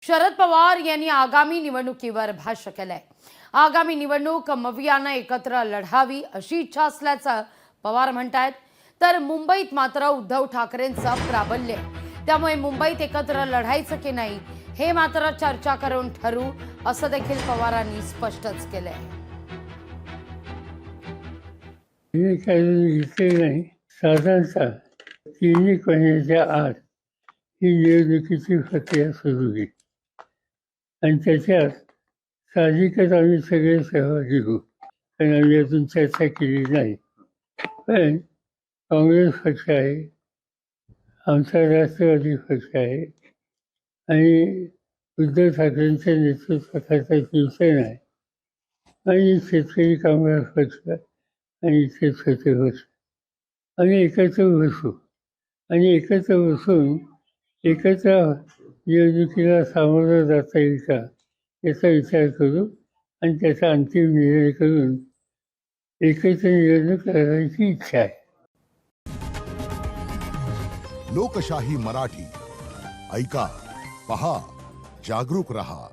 शरद पवार यांनी आगामी निवडणुकीवर भाष्य केलंय। आगामी निवडणूक मवियानं एकत्र लढावी अशी इच्छा असल्याचं पवार म्हणतायत। तर मुंबईत मात्र उद्धव ठाकरेंचं प्राबल्य आहे, त्यामुळे मुंबईत एकत्र लढायचं की नाही हे मात्र चर्चा करून ठरू असं देखील पवारांनी स्पष्टच केलंय। हे काही घेतले नाही। साधारणतः 3 महिन्याच्या आत ही निवडणुकीची प्रक्रिया सुरू होईल आणि त्याच्यात साहजिकच आम्ही सगळे सहभागी होऊ, कारण आम्ही अजून चर्चा केली नाही। पण काँग्रेस पक्ष आहे, आमचा राष्ट्रवादी पक्ष आहे आणि उद्धव ठाकरेंच्या नेतृत्वाखालचा शिवसेना आहे आणि शेतकरी कामगार पक्ष आणि इथे छोटे पक्ष आम्ही एकत्र बसू आणि एकत्र बसून एकत्र निवडणुकीला सामोरं जाता येईल का याचा विचार करू आणि त्याचा अंतिम निर्णय करून एकत्र निवडणूक करायची इच्छा आहे। लोकशाही मराठी ऐका, पहा, जागरूक रहा।